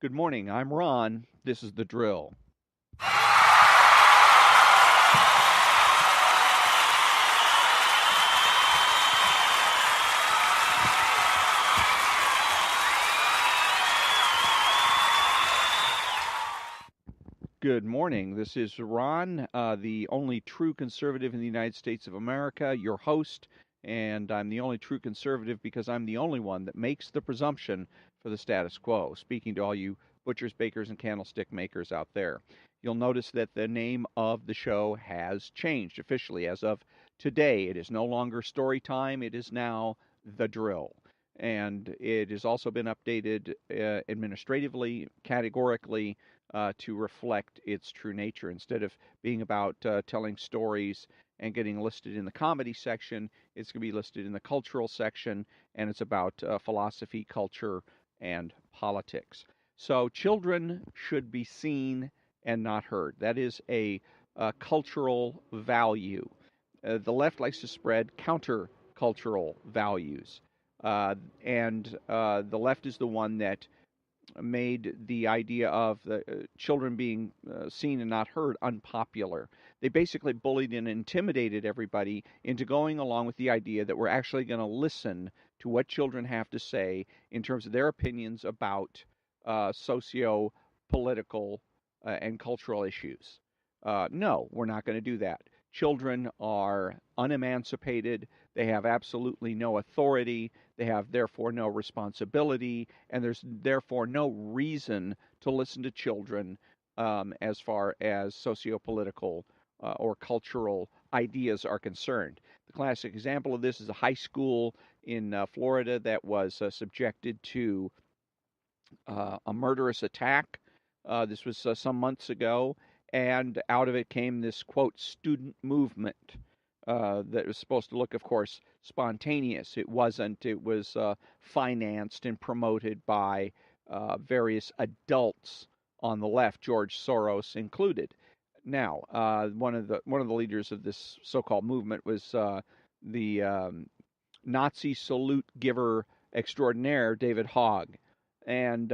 Good morning. I'm Ron. This is The Drill. Good morning. This is Ron, the only true conservative in the United States of America, your host, and I'm the only true conservative because I'm the only one that makes the presumption for the status quo. Speaking to all you butchers, bakers, and candlestick makers out there, you'll notice that the name of the show has changed officially as of today. It is no longer Story Time, it is now The Drill. And it has also been updated administratively, categorically, to reflect its true nature. Instead of being about telling stories and getting listed in the comedy section, it's going to be listed in the cultural section, and it's about philosophy, culture, and politics. So children should be seen and not heard. That is a cultural value. The left likes to spread countercultural values. And the left is the one that made the idea of the children being seen and not heard unpopular. They basically bullied and intimidated everybody into going along with the idea that we're actually going to listen to what children have to say in terms of their opinions about socio-political and cultural issues. No, we're not going to do that. Children are unemancipated. They have absolutely no authority. They have therefore no responsibility, and there's therefore no reason to listen to children as far as socio-political or cultural ideas are concerned. The classic example of this is a high school in Florida that was subjected to a murderous attack. This was some months ago, and out of it came this, quote, student movement that was supposed to look, of course, spontaneous. It wasn't. It was financed and promoted by various adults on the left, George Soros included. Now, one of the leaders of this so-called movement was the Nazi salute giver extraordinaire, David Hogg. And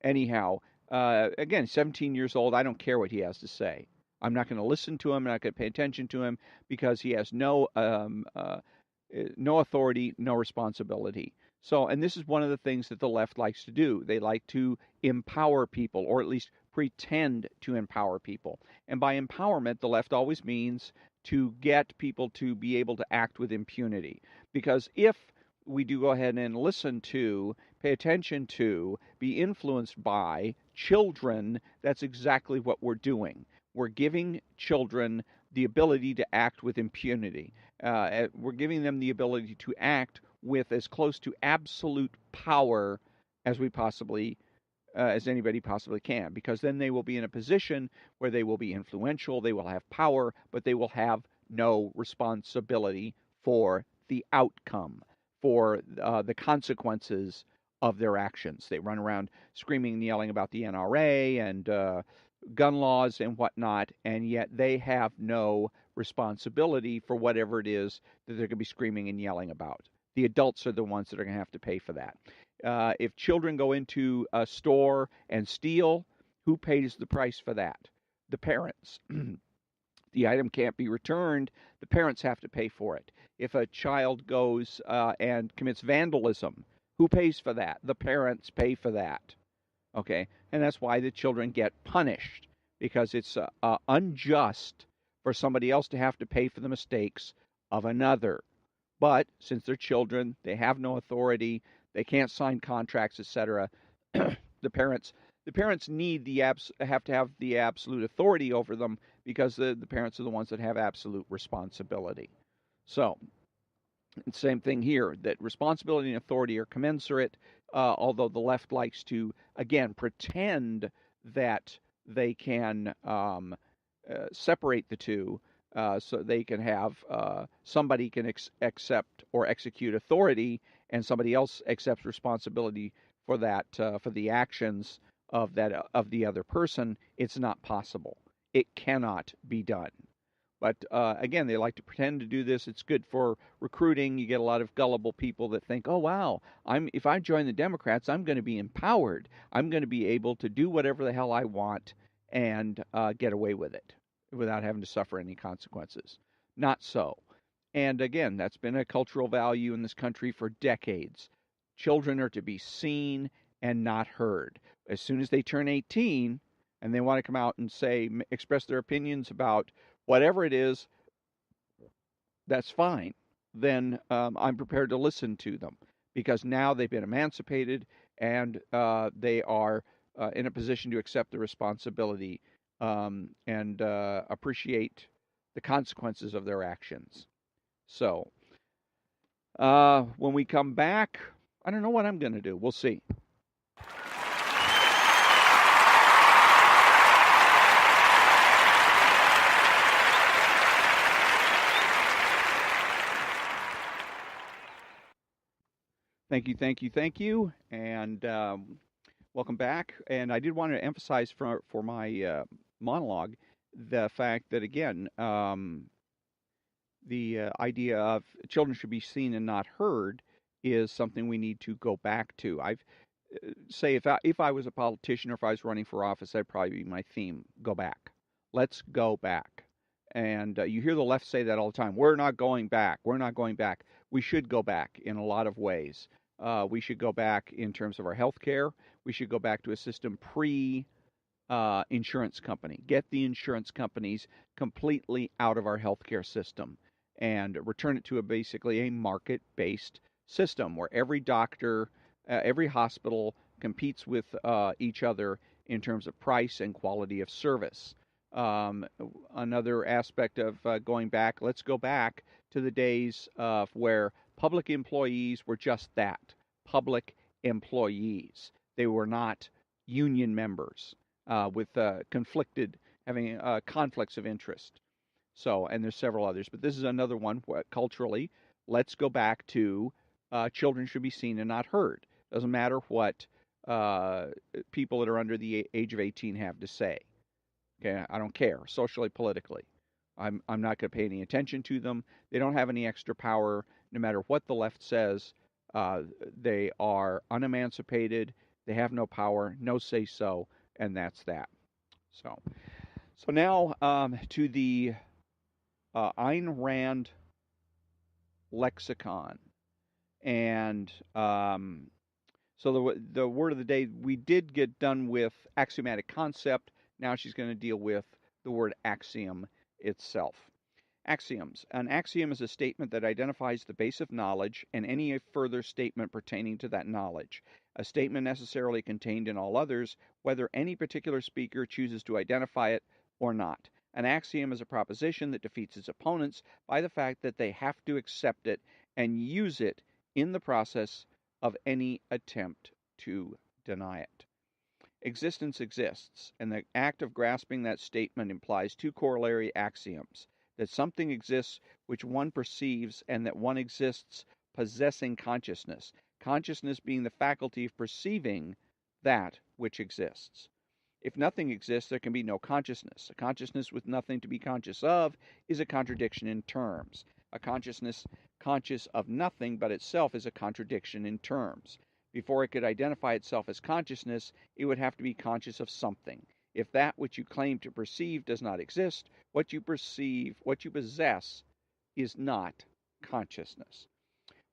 anyhow, again, 17 years old. I don't care what he has to say. I'm not going to listen to him. I'm not going to pay attention to him because he has no authority, no responsibility. So, and this is one of the things that the left likes to do. They like to empower people, or at least pretend to empower people. And by empowerment, the left always means to get people to be able to act with impunity. Because if we do go ahead and listen to, pay attention to, be influenced by children, that's exactly what we're doing. We're giving children the ability to act with impunity. We're giving them the ability to act with as close to absolute power as we possibly, as anybody possibly can, because then they will be in a position where they will be influential, they will have power, but they will have no responsibility for the outcome, for the consequences of their actions. They run around screaming and yelling about the NRA and gun laws and whatnot, and yet they have no responsibility for whatever it is that they're going to be screaming and yelling about. The adults are the ones that are going to have to pay for that. If children go into a store and steal, who pays the price for that? The parents. The item can't be returned, the parents have to pay for it. If a child goes and commits vandalism, who pays for that? The parents pay for that. Okay, and that's why the children get punished, because it's unjust for somebody else to have to pay for the mistakes of another. But since they're children, they have no authority, they can't sign contracts, etc. the parents need have to have the absolute authority over them, because the parents are the ones that have absolute responsibility. So, same thing here, that responsibility and authority are commensurate, although the left likes to, again, pretend that they can separate the two, so they can have somebody can accept or execute authority, and somebody else accepts responsibility for that, for the actions of the other person. It's not possible. It cannot be done. But again, they like to pretend to do this. It's good for recruiting. You get a lot of gullible people that think, "Oh wow, if I join the Democrats, I'm going to be empowered. I'm going to be able to do whatever the hell I want and get away with it without having to suffer any consequences." Not so. And again, that's been a cultural value in this country for decades. Children are to be seen and not heard. As soon as they turn 18 and they want to come out and say, express their opinions about whatever it is, that's fine. Then I'm prepared to listen to them because now they've been emancipated and they are in a position to accept the responsibility and appreciate the consequences of their actions. So when we come back, I don't know what I'm going to do. We'll see. Thank you, thank you, thank you, and welcome back. And I did want to emphasize for my monologue the fact that again, the idea of children should be seen and not heard is something we need to go back to. I've say if I was a politician or if I was running for office, that'd probably be my theme. Go back. Let's go back. And you hear the left say that all the time. We're not going back. We're not going back. We should go back in a lot of ways. We should go back in terms of our health care. We should go back to a system pre insurance company. Get the insurance companies completely out of our healthcare system and return it to basically a market-based system where every doctor, every hospital competes with each other in terms of price and quality of service. Another aspect of going back, let's go back to the days of where public employees were just that, public employees. They were not union members with having conflicts of interest. So, and there's several others, but this is another one culturally. Let's go back to children should be seen and not heard. Doesn't matter what people that are under the age of 18 have to say. Okay, I don't care socially, politically. I'm not going to pay any attention to them. They don't have any extra power. No matter what the left says, they are unemancipated. They have no power, no say so, and that's that. So now to the Ayn Rand lexicon, and so the word of the day, we did get done with axiomatic concept. Now she's going to deal with the word axiom itself. Axioms. An axiom is a statement that identifies the base of knowledge and any further statement pertaining to that knowledge. A statement necessarily contained in all others, whether any particular speaker chooses to identify it or not. An axiom is a proposition that defeats its opponents by the fact that they have to accept it and use it in the process of any attempt to deny it. Existence exists, and the act of grasping that statement implies two corollary axioms: that something exists which one perceives, and that one exists possessing consciousness, consciousness being the faculty of perceiving that which exists. If nothing exists, there can be no consciousness. A consciousness with nothing to be conscious of is a contradiction in terms. A consciousness conscious of nothing but itself is a contradiction in terms. Before it could identify itself as consciousness, it would have to be conscious of something. If that which you claim to perceive does not exist, what you possess, is not consciousness.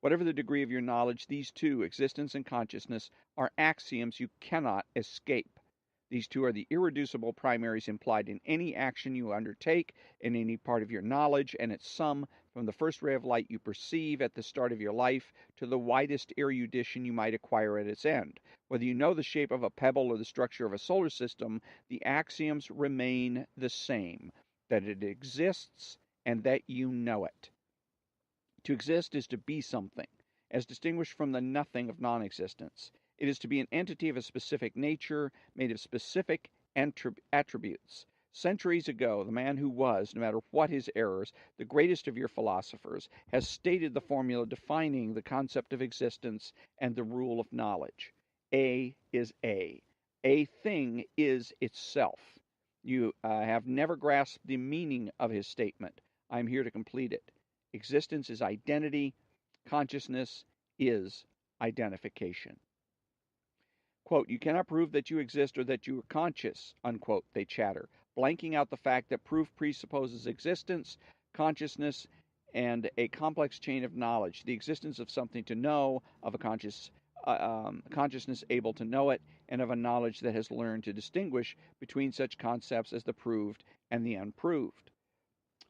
Whatever the degree of your knowledge, these two, existence and consciousness, are axioms you cannot escape. These two are the irreducible primaries implied in any action you undertake, in any part of your knowledge, and its sum from the first ray of light you perceive at the start of your life to the widest erudition you might acquire at its end. Whether you know the shape of a pebble or the structure of a solar system, the axioms remain the same, that it exists and that you know it. To exist is to be something, as distinguished from the nothing of non-existence. It is to be an entity of a specific nature, made of specific attributes. Centuries ago, the man who was, no matter what his errors, the greatest of your philosophers, has stated the formula defining the concept of existence and the rule of knowledge. A is A. A thing is itself. You have never grasped the meaning of his statement. I am here to complete it. Existence is identity. Consciousness is identification. Quote, you cannot prove that you exist or that you are conscious, unquote, they chatter, blanking out the fact that proof presupposes existence, consciousness, and a complex chain of knowledge, the existence of something to know, of a consciousness able to know it, and of a knowledge that has learned to distinguish between such concepts as the proved and the unproved.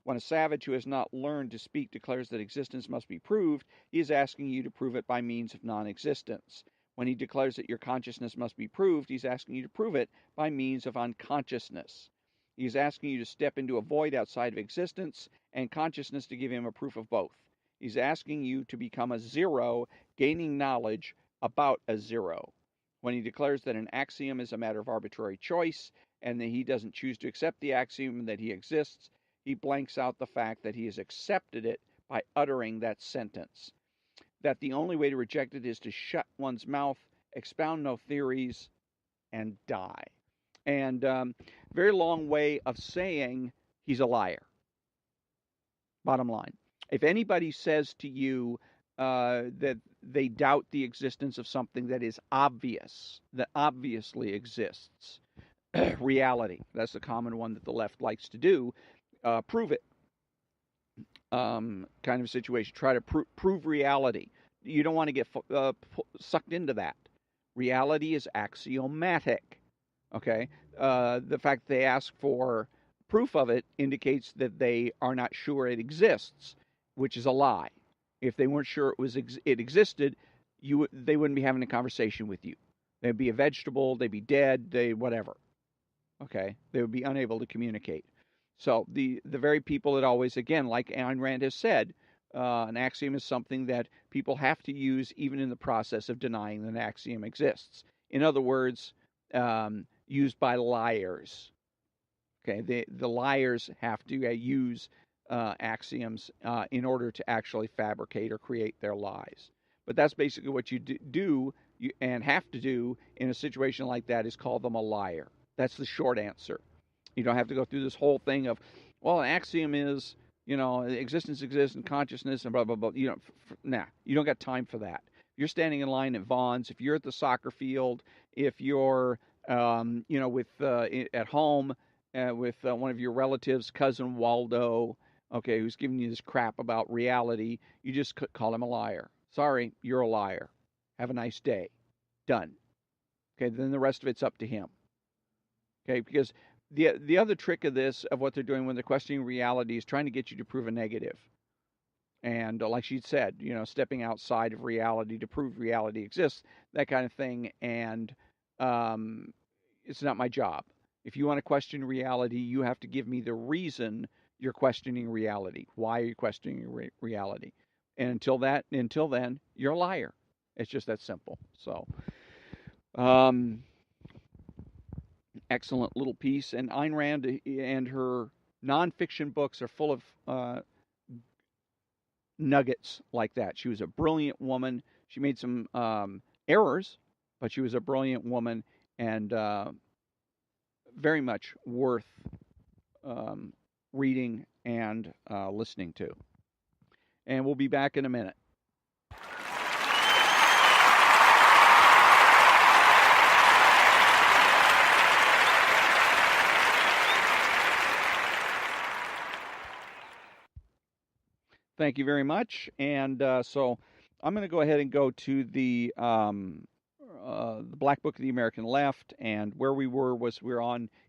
When a savage who has not learned to speak declares that existence must be proved, he is asking you to prove it by means of non-existence. When he declares that your consciousness must be proved, he's asking you to prove it by means of unconsciousness. He's asking you to step into a void outside of existence and consciousness to give him a proof of both. He's asking you to become a zero, gaining knowledge about a zero. When he declares that an axiom is a matter of arbitrary choice and that he doesn't choose to accept the axiom that he exists, he blanks out the fact that he has accepted it by uttering that sentence. That the only way to reject it is to shut one's mouth, expound no theories, and die. And very long way of saying he's a liar. Bottom line. If anybody says to you that they doubt the existence of something that is obvious, that obviously exists, reality, that's the common one that the left likes to do, prove it. Kind of situation. Try to prove reality. You don't want to get sucked into that. Reality is axiomatic. Okay? The fact that they ask for proof of it indicates that they are not sure it exists, which is a lie. If they weren't sure it existed, they wouldn't be having a conversation with you. They'd be a vegetable. They'd be dead. Whatever. Okay? They would be unable to communicate. So the very people that always, again, like Ayn Rand has said, an axiom is something that people have to use even in the process of denying that an axiom exists. In other words, used by liars. Okay, the liars have to use axioms in order to actually fabricate or create their lies. But that's basically what you do and have to do in a situation like that, is call them a liar. That's the short answer. You don't have to go through this whole thing of, well, an axiom is, existence exists and consciousness and blah, blah, blah. You don't got time for that. You're standing in line at Vaughn's, if you're at the soccer field, if you're, at home with one of your relatives, cousin Waldo, okay, who's giving you this crap about reality, you just call him a liar. Sorry, you're a liar. Have a nice day. Done. Okay, then the rest of it's up to him. Okay, because the other trick of what they're doing when they're questioning reality is trying to get you to prove a negative. And like she said, stepping outside of reality to prove reality exists, that kind of thing. And it's not my job. If you want to question reality, you have to give me the reason you're questioning reality. Why are you questioning reality? And until then, you're a liar. It's just that simple. So, excellent little piece. And Ayn Rand and her nonfiction books are full of nuggets like that. She was a brilliant woman. She made some errors, but she was a brilliant woman and very much worth reading and listening to. And we'll be back in a minute. Thank you very much. And so I'm going to go ahead and go to the Black Book of the American Left. And where we were was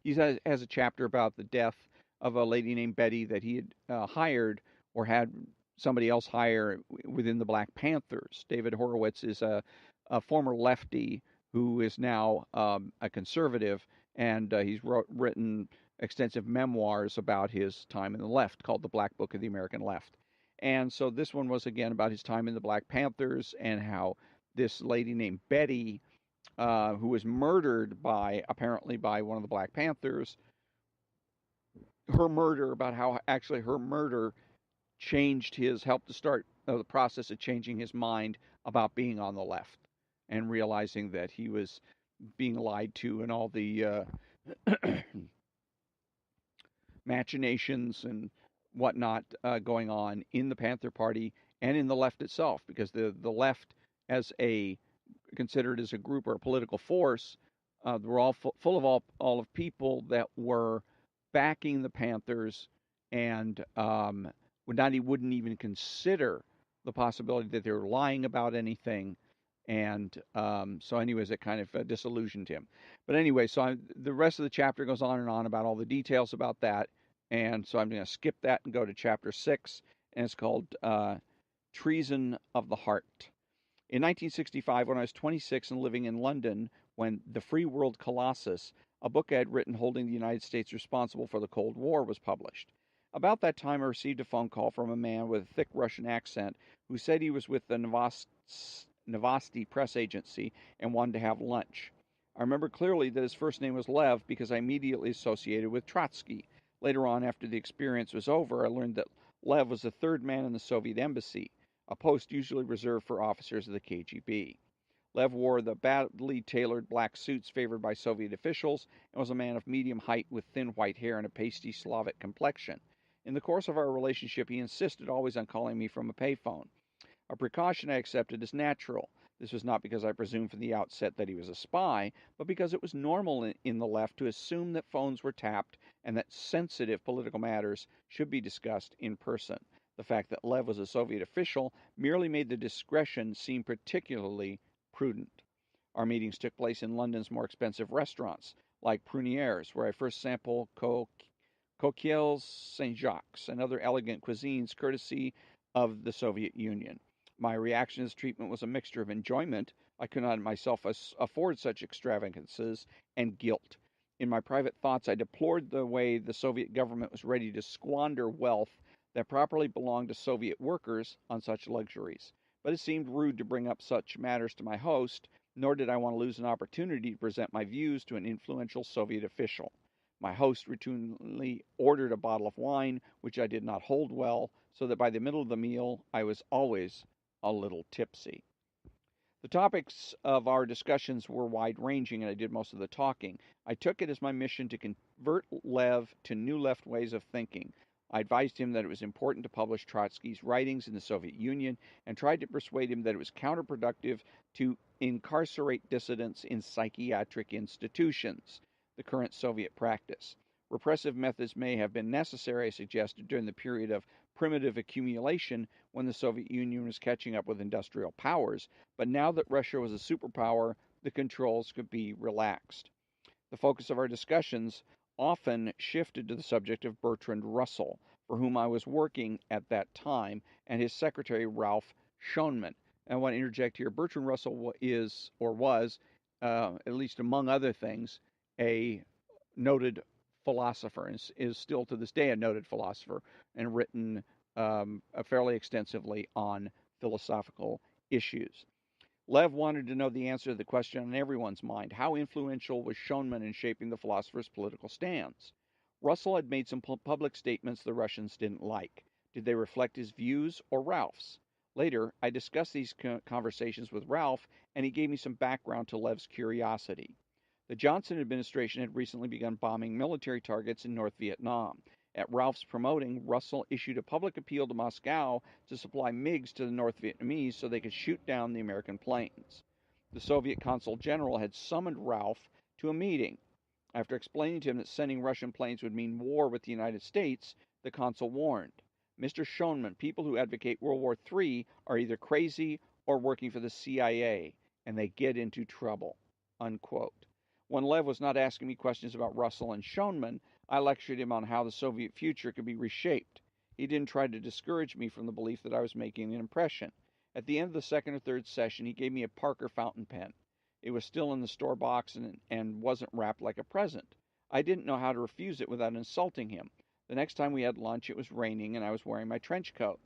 he has a chapter about the death of a lady named Betty that he had hired or had somebody else hire within the Black Panthers. David Horowitz is a former lefty who is now a conservative, and he's written extensive memoirs about his time in the left called The Black Book of the American Left. And so this one was, again, about his time in the Black Panthers and how this lady named Betty, who was murdered apparently by one of the Black Panthers, about how actually her murder helped to start the process of changing his mind about being on the left and realizing that he was being lied to and all the machinations and whatnot going on in the Panther Party and in the left itself, because the left, as a considered as a group or a political force, were all full of all of people that were backing the Panthers and wouldn't even consider the possibility that they were lying about anything. And so, anyways, it kind of disillusioned him. But anyway, the rest of the chapter goes on and on about all the details about that. And so I'm going to skip that and go to chapter 6, and it's called Treason of the Heart. In 1965, when I was 26 and living in London, when The Free World Colossus, a book I had written holding the United States responsible for the Cold War, was published. About that time, I received a phone call from a man with a thick Russian accent who said he was with the Novosti press agency and wanted to have lunch. I remember clearly that his first name was Lev because I immediately associated with Trotsky. Later on, after the experience was over, I learned that Lev was the third man in the Soviet embassy, a post usually reserved for officers of the KGB. Lev wore the badly tailored black suits favored by Soviet officials and was a man of medium height with thin white hair and a pasty Slavic complexion. In the course of our relationship, he insisted always on calling me from a payphone, a precaution I accepted as natural. This was not because I presumed from the outset that he was a spy, but because it was normal in the left to assume that phones were tapped and that sensitive political matters should be discussed in person. The fact that Lev was a Soviet official merely made the discretion seem particularly prudent. Our meetings took place in London's more expensive restaurants, like Prunier's, where I first sampled coquille's Saint-Jacques and other elegant cuisines courtesy of the Soviet Union. My reaction to this treatment was a mixture of enjoyment — I could not myself afford such extravagances — and guilt. In my private thoughts, I deplored the way the Soviet government was ready to squander wealth that properly belonged to Soviet workers on such luxuries. But it seemed rude to bring up such matters to my host, nor did I want to lose an opportunity to present my views to an influential Soviet official. My host routinely ordered a bottle of wine, which I did not hold well, so that by the middle of the meal I was always a little tipsy. The topics of our discussions were wide-ranging, and I did most of the talking. I took it as my mission to convert Lev to new left ways of thinking. I advised him that it was important to publish Trotsky's writings in the Soviet Union and tried to persuade him that it was counterproductive to incarcerate dissidents in psychiatric institutions, the current Soviet practice. Repressive methods may have been necessary, I suggested, during the period of primitive accumulation when the Soviet Union was catching up with industrial powers, but now that Russia was a superpower, the controls could be relaxed. The focus of our discussions often shifted to the subject of Bertrand Russell, for whom I was working at that time, and his secretary, Ralph Schoenman. And I want to interject here. Bertrand Russell is, or was, at least among other things, a noted philosopher, and is still to this day a noted philosopher, and written fairly extensively on philosophical issues. Lev wanted to know the answer to the question on everyone's mind: how influential was Schoenman in shaping the philosopher's political stance? Russell had made some public statements the Russians didn't like. Did they reflect his views or Ralph's? Later, I discussed these conversations with Ralph, and he gave me some background to Lev's curiosity. The Johnson administration had recently begun bombing military targets in North Vietnam. At Ralph's promoting, Russell issued a public appeal to Moscow to supply MiGs to the North Vietnamese so they could shoot down the American planes. The Soviet consul general had summoned Ralph to a meeting. After explaining to him that sending Russian planes would mean war with the United States, the consul warned, "Mr. Schoenman, people who advocate World War III are either crazy or working for the CIA, and they get into trouble." Unquote. When Lev was not asking me questions about Russell and Schoenman, I lectured him on how the Soviet future could be reshaped. He didn't try to discourage me from the belief that I was making an impression. At the end of the second or third session, he gave me a Parker fountain pen. It was still in the store box and wasn't wrapped like a present. I didn't know how to refuse it without insulting him. The next time we had lunch, it was raining, and I was wearing my trench coat.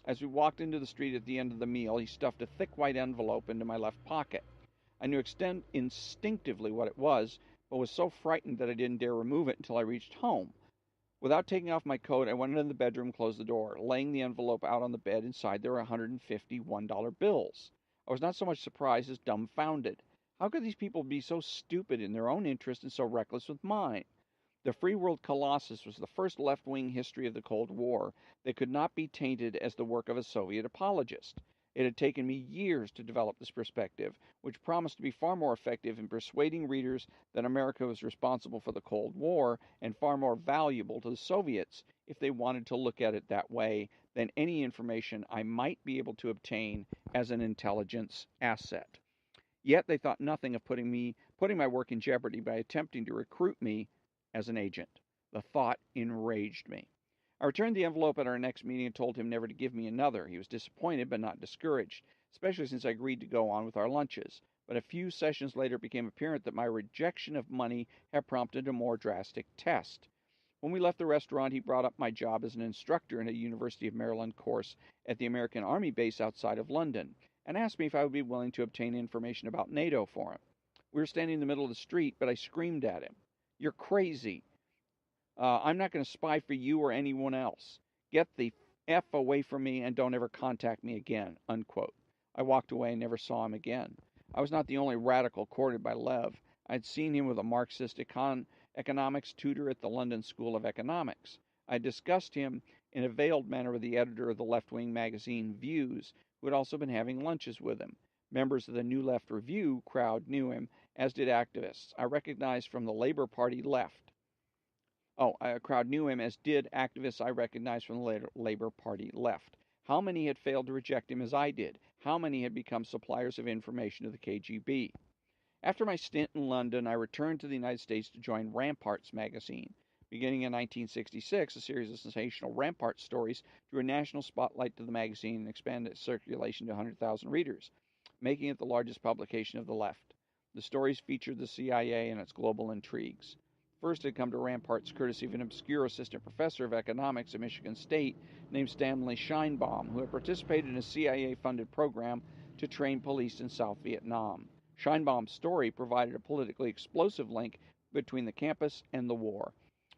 As we walked into the street at the end of the meal, he stuffed a thick white envelope into my left pocket. I knew instinctively what it was, but was so frightened that I didn't dare remove it until I reached home. Without taking off my coat, I went into the bedroom and closed the door. Laying the envelope out on the bed, inside there were 150 $1 bills. I was not so much surprised as dumbfounded. How could these people be so stupid in their own interest and so reckless with mine? The Free World Colossus was the first left-wing history of the Cold War that could not be tainted as the work of a Soviet apologist. It had taken me years to develop this perspective, which promised to be far more effective in persuading readers that America was responsible for the Cold War and far more valuable to the Soviets if they wanted to look at it that way than any information I might be able to obtain as an intelligence asset. Yet they thought nothing of putting my work in jeopardy by attempting to recruit me as an agent. The thought enraged me. I returned the envelope at our next meeting and told him never to give me another. He was disappointed but not discouraged, especially since I agreed to go on with our lunches. But a few sessions later it became apparent that my rejection of money had prompted a more drastic test. When we left the restaurant, he brought up my job as an instructor in a University of Maryland course at the American Army base outside of London, and asked me if I would be willing to obtain information about NATO for him. We were standing in the middle of the street, but I screamed at him, "You're crazy. I'm not going to spy for you or anyone else. Get the F away from me and don't ever contact me again," unquote. I walked away and never saw him again. I was not the only radical courted by Lev. I had seen him with a Marxist economics tutor at the London School of Economics. I had discussed him in a veiled manner with the editor of the left-wing magazine Views, who had also been having lunches with him. Members of the New Left Review crowd knew him, as did activists I recognized from the Labour Party left. A crowd knew him, as did activists I recognized from the Labour Party left. How many had failed to reject him as I did? How many had become suppliers of information to the KGB? After my stint in London, I returned to the United States to join Ramparts magazine. Beginning in 1966, a series of sensational Rampart stories drew a national spotlight to the magazine and expanded its circulation to 100,000 readers, making it the largest publication of the left. The stories featured the CIA and its global intrigues. First had come to Ramparts courtesy of an obscure assistant professor of economics at Michigan State named Stanley Scheinbaum, who had participated in a CIA-funded program to train police in South Vietnam. Scheinbaum's story provided a politically explosive link between the campus and the war.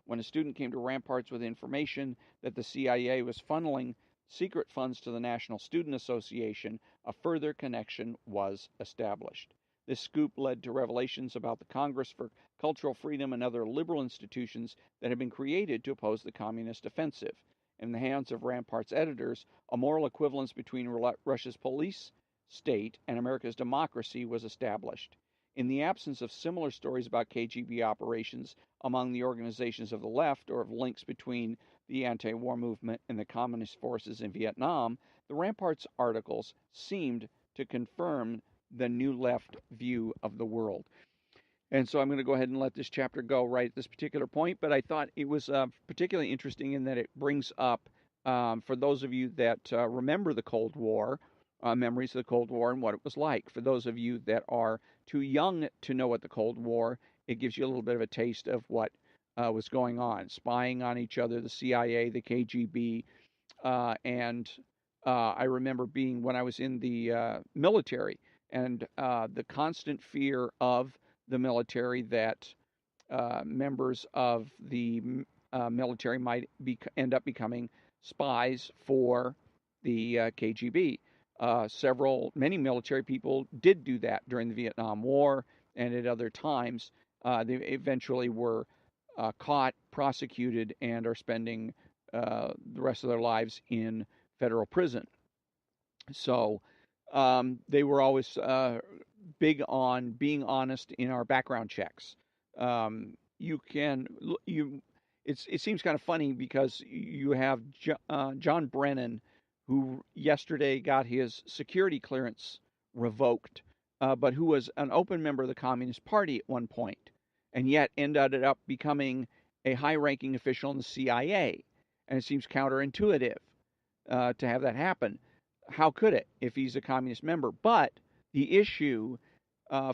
When a student came to Ramparts with information that the CIA was funneling secret funds to the National Student Association, a further connection was established. This scoop led to revelations about the Congress for Cultural Freedom and other liberal institutions that had been created to oppose the communist offensive. In the hands of Rampart's editors, a moral equivalence between Russia's police state and America's democracy was established. In the absence of similar stories about KGB operations among the organizations of the left or of links between the anti-war movement and the communist forces in Vietnam, the Ramparts articles seemed to confirm the new left view of the world. And so I'm going to go ahead and let this chapter go right at this particular point, but I thought it was particularly interesting in that it brings up, for those of you that remember the Cold War, memories of the Cold War and what it was like. For those of you that are too young to know what the Cold War, it gives you a little bit of a taste of what was going on, spying on each other, the CIA, the KGB, and I remember being, when I was in the military, and the constant fear of the military that members of the military might end up becoming spies for the KGB. Many military people did do that during the Vietnam War and at other times. They eventually were caught, prosecuted, and are spending the rest of their lives in federal prison. So they were always big on being honest in our background checks. It seems kind of funny because you have John Brennan, who yesterday got his security clearance revoked, but who was an open member of the Communist Party at one point, and yet ended up becoming a high-ranking official in the CIA. And it seems counterintuitive to have that happen. How could it if he's a communist member? But the issue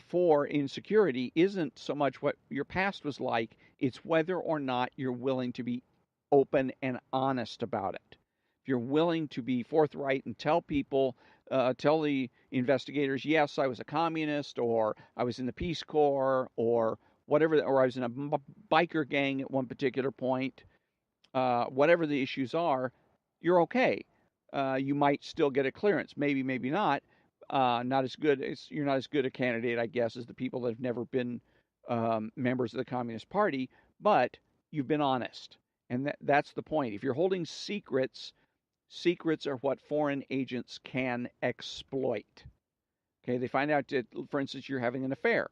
for insecurity isn't so much what your past was like, it's whether or not you're willing to be open and honest about it. If you're willing to be forthright and tell people, tell the investigators, yes, I was a communist, or I was in the Peace Corps, or whatever, or I was in a biker gang at one particular point, whatever the issues are, you're okay. You might still get a clearance, maybe, maybe not. Not as good as you're not as good a candidate, I guess, as the people that have never been members of the Communist Party. But you've been honest. And that's the point. If you're holding secrets, secrets are what foreign agents can exploit. Okay, they find out that, for instance, you're having an affair.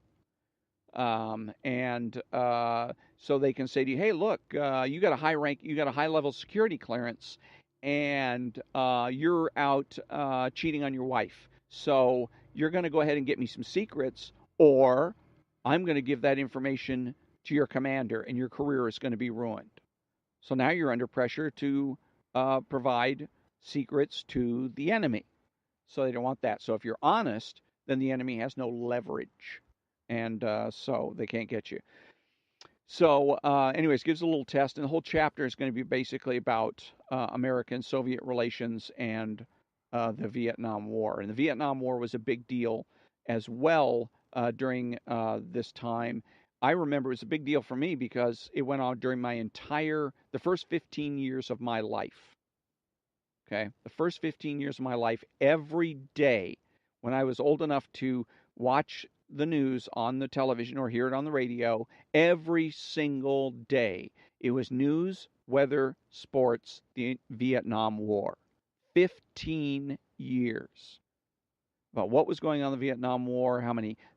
And so they can say to you, "Hey, look, you got a high rank, you got a high level security clearance, and you're out cheating on your wife. So you're going to go ahead and get me some secrets, or I'm going to give that information to your commander, and your career is going to be ruined." So now you're under pressure to provide secrets to the enemy. So they don't want that. So if you're honest, then the enemy has no leverage, and so they can't get you. So, anyways, gives a little test, and the whole chapter is going to be basically about American-Soviet relations and the Vietnam War. And the Vietnam War was a big deal as well during this time. I remember it was a big deal for me because it went on during the first 15 years of my life. Okay, the first 15 years of my life, every day when I was old enough to watch the news on the television or hear it on the radio, every single day it was news, weather, sports, the Vietnam War. 15 years about what was going on in the Vietnam War,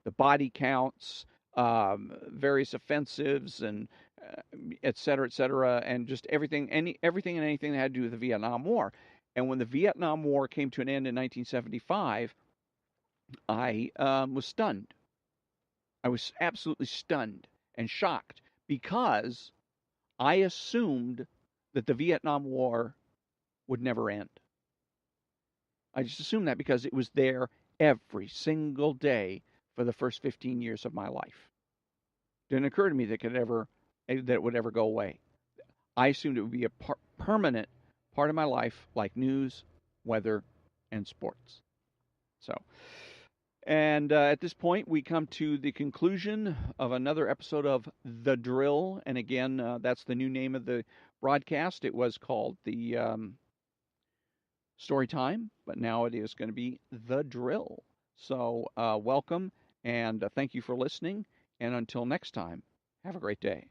the body counts, various offensives, and et cetera, and just everything and anything that had to do with the Vietnam War. And when the Vietnam War came to an end in 1975, I was stunned. I was absolutely stunned and shocked because I assumed that the Vietnam War would never end. I just assumed that because it was there every single day for the first 15 years of my life. It didn't occur to me that it would ever go away. I assumed it would be a permanent part of my life, like news, weather, and sports. So, and at this point, we come to the conclusion of another episode of The Drill. And again, that's the new name of the broadcast. It was called the Story Time, but now it is going to be The Drill. So, welcome, and thank you for listening. And until next time, have a great day.